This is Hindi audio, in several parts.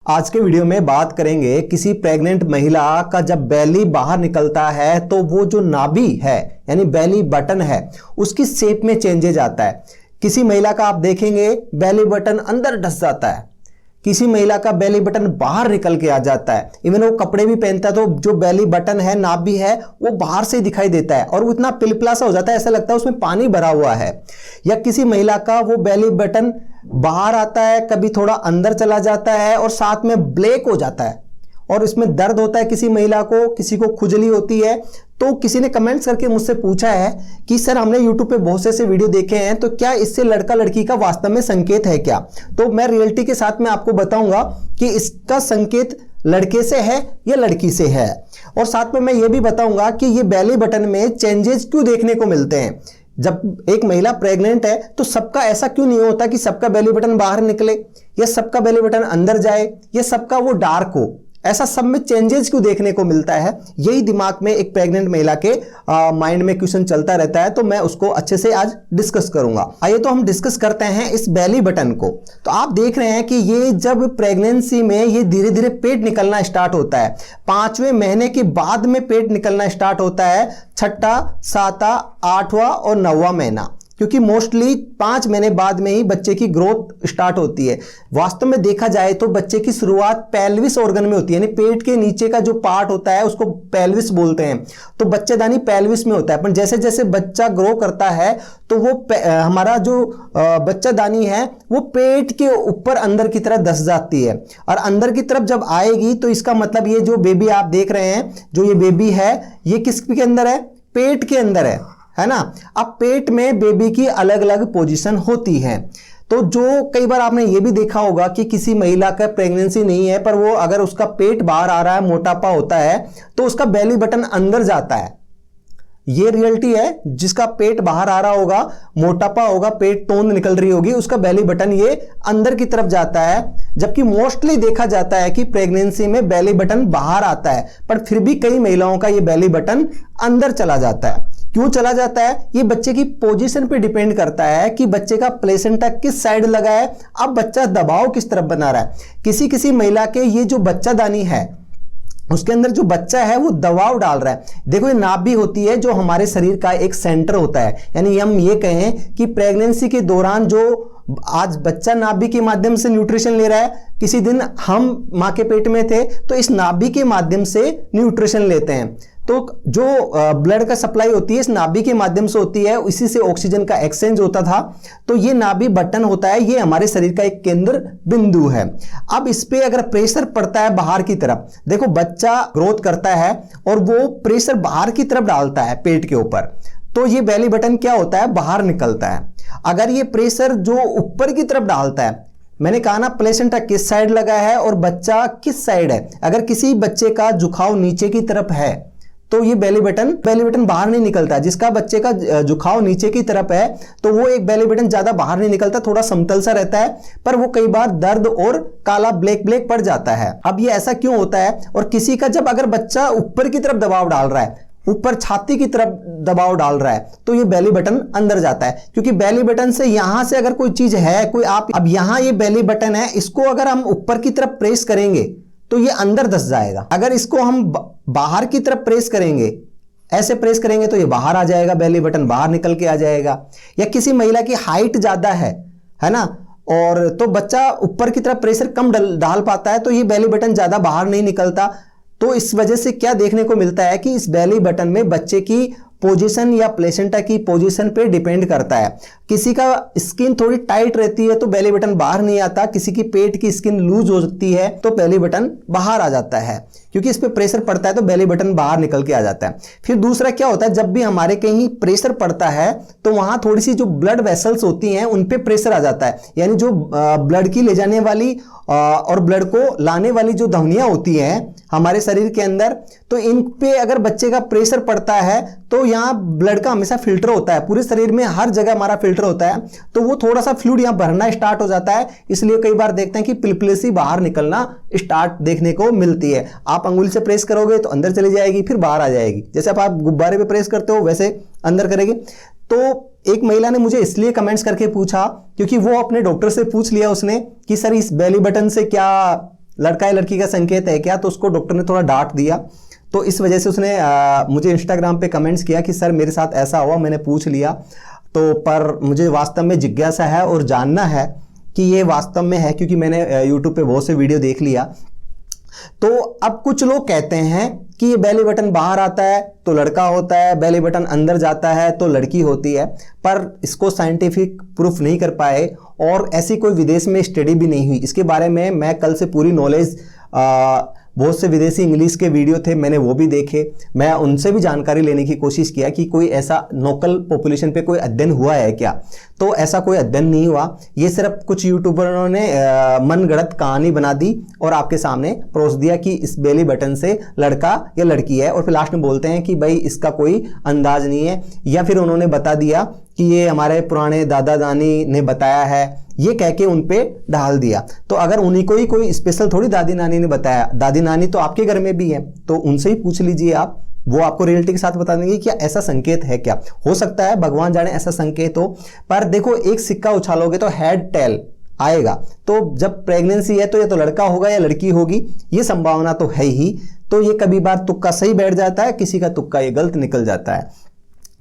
आज के वीडियो में बात करेंगे किसी प्रेग्नेंट महिला का जब बेली बाहर निकलता है तो वो जो नाभि है यानी बेली बटन है उसकी शेप में चेंजेज आता है। किसी महिला का आप देखेंगे बेली बटन अंदर धस जाता है, किसी महिला का बेली बटन बाहर निकल के आ जाता है। इवन वो कपड़े भी पहनता है तो जो बेली बटन है नाभि है वो बाहर से दिखाई देता है और वो इतना पिलपिला सा हो जाता है, ऐसा लगता है उसमें पानी भरा हुआ है। या किसी महिला का वो बेली बटन बाहर आता है, कभी थोड़ा अंदर चला जाता है और साथ में ब्लैक हो जाता है और इसमें दर्द होता है। किसी महिला को, किसी को खुजली होती है। तो किसी ने कमेंट्स करके मुझसे पूछा है कि सर हमने YouTube पे बहुत से ऐसे वीडियो देखे हैं, तो क्या इससे लड़का लड़की का वास्तव में संकेत है क्या? तो मैं रियलिटी के साथ में आपको बताऊंगा कि इसका संकेत लड़के से है या लड़की से है, और साथ में मैं ये भी बताऊंगा कि ये बेली बटन में चेंजेस क्यों देखने को मिलते हैं। जब एक महिला प्रेग्नेंट है तो सबका ऐसा क्यों नहीं होता कि सबका बेली बटन बाहर निकले या सबका बेली बटन अंदर जाए या सबका वो डार्क हो, ऐसा सब में चेंजेस क्यों देखने को मिलता है? यही दिमाग में एक प्रेग्नेंट महिला के माइंड में क्वेश्चन चलता रहता है, तो मैं उसको अच्छे से आज डिस्कस करूंगा। आइए तो हम डिस्कस करते हैं इस बेली बटन को। तो आप देख रहे हैं कि ये जब प्रेगनेंसी में ये धीरे धीरे पेट निकलना स्टार्ट होता है, 5वें महीने के बाद में पेट निकलना स्टार्ट होता है, 6ठा, 7वां, 8वां और 9वां महीना, क्योंकि मोस्टली 5 महीने बाद में ही बच्चे की ग्रोथ स्टार्ट होती है। वास्तव में देखा जाए तो बच्चे की शुरुआत पेल्विस ऑर्गन में होती है, यानी पेट के नीचे का जो पार्ट होता है उसको पेल्विस बोलते हैं। तो बच्चेदानी पेल्विस में होता है, पर जैसे जैसे बच्चा ग्रो करता है तो वो हमारा जो बच्चादानी है वो पेट के ऊपर अंदर की तरफ धस जाती है, और अंदर की तरफ जब आएगी तो इसका मतलब ये जो बेबी आप देख रहे हैं, जो ये बेबी है ये किसके अंदर है? पेट के अंदर है ना। अब पेट में बेबी की अलग अलग पोजीशन होती है। तो जो कई बार आपने ये भी देखा होगा कि किसी महिला का प्रेगनेंसी नहीं है पर वो अगर उसका पेट बाहर आ रहा है, मोटापा होता है, तो उसका बेली बटन अंदर जाता है। ये रियलिटी है। जिसका पेट बाहर आ रहा होगा, मोटापा होगा, पेट तोंद निकल रही होगी, उसका बेली बटन ये अंदर की तरफ जाता है। जबकि मोस्टली देखा जाता है कि प्रेगनेंसी में बेली बटन बाहर आता है, पर फिर भी कई महिलाओं का ये बेली बटन अंदर चला जाता है। क्यों चला जाता है? ये बच्चे की पोजीशन पे डिपेंड करता है कि बच्चे का प्लेसेंटा किस साइड लगा है, अब बच्चा दबाव किस तरफ बना रहा है। किसी किसी महिला के ये जो बच्चादानी है उसके अंदर जो बच्चा है वो दबाव डाल रहा है। देखो ये नाभि होती है जो हमारे शरीर का एक सेंटर होता है, यानी हम ये कहें कि प्रेगनेंसी के दौरान जो आज बच्चा नाभि के माध्यम से न्यूट्रिशन ले रहा है, किसी दिन हम मां के पेट में थे तो इस नाभि के माध्यम से न्यूट्रिशन लेते हैं। तो जो ब्लड का सप्लाई होती है इस नाभि के माध्यम से होती है, इसी से ऑक्सीजन का एक्सचेंज होता था। तो ये नाभि बटन होता है, ये हमारे शरीर का एक केंद्र बिंदु है। अब इस पे अगर प्रेशर पड़ता है बाहर की तरफ, देखो बच्चा ग्रोथ करता है और वो प्रेशर बाहर की तरफ डालता है पेट के ऊपर, तो ये बेली बटन क्या होता है? बाहर निकलता है। अगर ये प्रेशर जो ऊपर की तरफ डालता है, मैंने कहा ना प्लेसेंटा किस साइड लगा है और बच्चा किस साइड है, अगर किसी बच्चे का झुकाव नीचे की तरफ है तो ये बेली बटन बाहर नहीं निकलता। जिसका बच्चे का झुकाव नीचे की तरफ है तो वो एक बेली बटन ज्यादा बाहर नहीं निकलता, थोड़ा समतल सा रहता है, पर वो कई बार दर्द और काला ब्लैक पड़ जाता है। अब ये ऐसा क्यों होता है? और किसी का जब अगर बच्चा ऊपर की तरफ दबाव डाल रहा है, ऊपर छाती की तरफ दबाव डाल रहा है, तो ये बेली बटन अंदर जाता है। क्योंकि बेली बटन से यहां से अगर कोई चीज है, कोई आप अब यहां ये बेली बटन है, इसको अगर हम ऊपर की तरफ प्रेस करेंगे तो ये अंदर धस जाएगा। अगर इसको हम बाहर की तरफ प्रेस करेंगे, ऐसे प्रेस करेंगे तो ये बाहर आ जाएगा, बेली बटन बाहर निकल के आ जाएगा। या किसी महिला की हाइट ज्यादा है ना, और तो बच्चा ऊपर की तरफ प्रेशर कम डाल पाता है, तो ये बेली बटन ज्यादा बाहर नहीं निकलता। तो इस वजह से क्या देखने को मिलता है कि इस बेली बटन में बच्चे की पोजीशन या प्लेसेंटा की पोजीशन पे डिपेंड करता है। किसी का स्किन थोड़ी टाइट रहती है तो बेली बटन बाहर नहीं आता, किसी की पेट की स्किन लूज हो सकती है तो बेली बटन बाहर आ जाता है, क्योंकि इस पे प्रेशर पड़ता है तो बेली बटन बाहर निकल के आ जाता है। फिर दूसरा क्या होता है, जब भी हमारे कहीं प्रेशर पड़ता है तो वहां थोड़ी सी जो ब्लड वेसल्स होती हैं उन पे प्रेशर आ जाता है, यानी जो ब्लड की ले जाने वाली और ब्लड को लाने वाली जो धमनियां होती हैं हमारे शरीर के अंदर, तो इन पे अगर बच्चे का प्रेशर पड़ता है तो यहाँ ब्लड का हमेशा फिल्टर होता है, पूरे शरीर में हर जगह हमारा फिल्टर होता है, तो वो थोड़ा सा फ्लूइड यहाँ भरना स्टार्ट हो जाता है। इसलिए कई बार देखते हैं कि पिलपिलेसी बाहर निकलना स्टार्ट देखने को मिलती है। आप अंगुली से प्रेस करोगे तो अंदर चली जाएगी, फिर बाहर आ जाएगी। जैसे आप गुब्बारे पे प्रेस करते हो वैसे अंदर करेगी। तो एक महिला ने मुझे इसलिए कमेंट्स करके पूछा क्योंकि वो अपने डॉक्टर से पूछ लिया उसने कि सर इस बेली बटन से क्या लड़का या लड़की का संकेत है क्या, तो उसको डॉक्टर ने थोड़ा डांट दिया। तो इस वजह से उसने मुझे इंस्टाग्राम पे कमेंट्स किया कि सर मेरे साथ ऐसा हुआ, मैंने पूछ लिया तो पर मुझे वास्तव में जिज्ञासा है और जानना है कि ये वास्तव में है, क्योंकि मैंने यूट्यूब पे बहुत से वीडियो देख लिया। तो अब कुछ लोग कहते हैं कि ये बेली बटन बाहर आता है तो लड़का होता है, बेली बटन अंदर जाता है तो लड़की होती है, पर इसको साइंटिफिक प्रूफ नहीं कर पाए और ऐसी कोई विदेश में स्टडी भी नहीं हुई। इसके बारे में मैं कल से पूरी नॉलेज, बहुत से विदेशी इंग्लिश के वीडियो थे, मैंने वो भी देखे, मैं उनसे भी जानकारी लेने की कोशिश किया कि कोई ऐसा लोकल पॉपुलेशन पे कोई अध्ययन हुआ है क्या। तो ऐसा कोई अध्ययन नहीं हुआ, ये सिर्फ कुछ यूट्यूबरों ने मनगढ़ंत कहानी बना दी और आपके सामने परोस दिया कि इस बेली बटन से लड़का या लड़की है, और फिर लास्ट में बोलते हैं कि भाई इसका कोई अंदाज नहीं है, या फिर उन्होंने बता दिया कि ये हमारे पुराने दादा दादी ने बताया है, ये कह के उन पे डाल दिया। तो अगर उन्हीं को ही कोई स्पेशल थोड़ी दादी नानी ने बताया, दादी नानी तो आपके घर में भी है, तो उनसे ही पूछ लीजिए आप, वो आपको रियलिटी के साथ बता देंगे क्या ऐसा संकेत है क्या। हो सकता है भगवान जाने ऐसा संकेत हो, पर देखो एक सिक्का उछालोगे तो हेड टेल आएगा। तो जब प्रेगनेंसी है तो ये तो लड़का होगा या लड़की होगी, ये संभावना तो है ही। तो ये कभी बार तुक्का सही बैठ जाता है, किसी का तुक्का ये गलत निकल जाता है।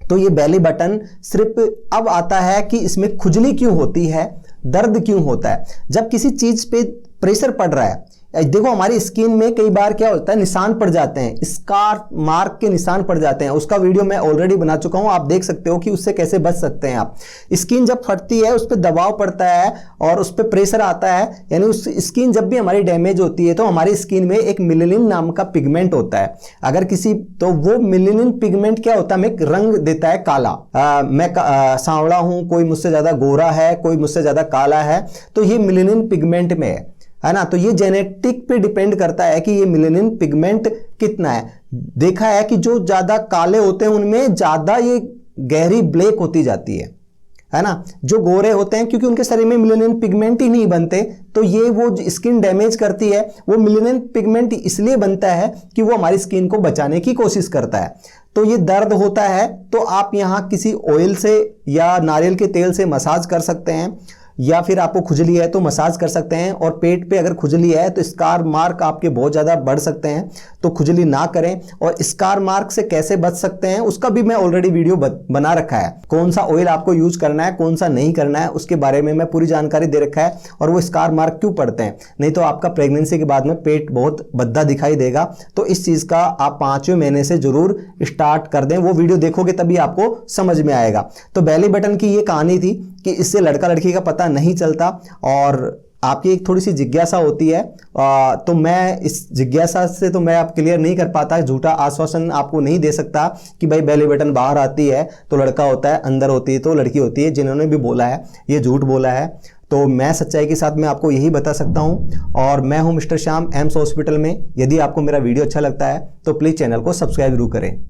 तो ये बेली बटन सिर्फ अब आता है कि इसमें खुजली क्यों होती है, दर्द क्यों होता है। जब किसी चीज पे प्रेशर पड़ रहा है, देखो हमारी स्किन में कई बार क्या होता है, निशान पड़ जाते हैं, स्कार मार्क के निशान पड़ जाते हैं। उसका वीडियो मैं ऑलरेडी बना चुका हूं, आप देख सकते हो कि उससे कैसे बच सकते हैं आप। स्किन जब फटती है, उस पर दबाव पड़ता है और उस पर प्रेशर आता है, यानी उस स्किन जब भी हमारी डैमेज होती है तो हमारी स्किन में एक मिलेनिन नाम का पिगमेंट होता है। अगर किसी, तो वो मिलेनिन पिगमेंट क्या होता है, हमें रंग देता है काला। मैं सांवला हूं, कोई मुझसे ज्यादा गोरा है, कोई मुझसे ज्यादा काला है, तो ये मिलेनिन पिगमेंट में है ना। तो ये जेनेटिक पे डिपेंड करता है कि ये मिलेनिन पिगमेंट कितना है। देखा है कि जो ज्यादा काले होते हैं उनमें ज्यादा ये गहरी ब्लैक होती जाती है ना। जो गोरे होते हैं क्योंकि उनके शरीर में मिलेनिन पिगमेंट ही नहीं बनते, तो ये वो स्किन डैमेज करती है। वो मिलेनिन पिगमेंट इसलिए बनता है कि वो हमारी स्किन को बचाने की कोशिश करता है। तो ये दर्द होता है तो आप यहां किसी ऑयल से या नारियल के तेल से मसाज कर सकते हैं, या फिर आपको खुजली है तो मसाज कर सकते हैं। और पेट पे अगर खुजली है तो स्कार मार्क आपके बहुत ज़्यादा बढ़ सकते हैं, तो खुजली ना करें। और स्कार मार्क से कैसे बच सकते हैं उसका भी मैं ऑलरेडी वीडियो बना रखा है। कौन सा ऑयल आपको यूज करना है, कौन सा नहीं करना है, उसके बारे में मैं पूरी जानकारी दे रखा है। और वो स्कार मार्क क्यों पड़ते हैं, नहीं तो आपका प्रेगनेंसी के बाद में पेट बहुत भद्दा दिखाई देगा। तो इस चीज़ का आप 5वें महीने से जरूर स्टार्ट कर दें, वो वीडियो देखोगे तभी आपको समझ में आएगा। तो बेली बटन की ये कहानी थी कि इससे लड़का लड़की का पता नहीं चलता और आपकी एक थोड़ी सी जिज्ञासा होती है। तो मैं इस जिज्ञासा से तो मैं आप क्लियर नहीं कर पाता, झूठा आश्वासन आपको नहीं दे सकता कि भाई बेली बटन बाहर आती है तो लड़का होता है, अंदर होती है तो लड़की होती है। जिन्होंने भी बोला है ये झूठ बोला है। तो मैं सच्चाई के साथ मैं आपको यही बता सकता हूं। और मैं हूं मिस्टर श्याम, एम्स हॉस्पिटल में। यदि आपको मेरा वीडियो अच्छा लगता है तो प्लीज़ चैनल को सब्सक्राइब जरूर करें।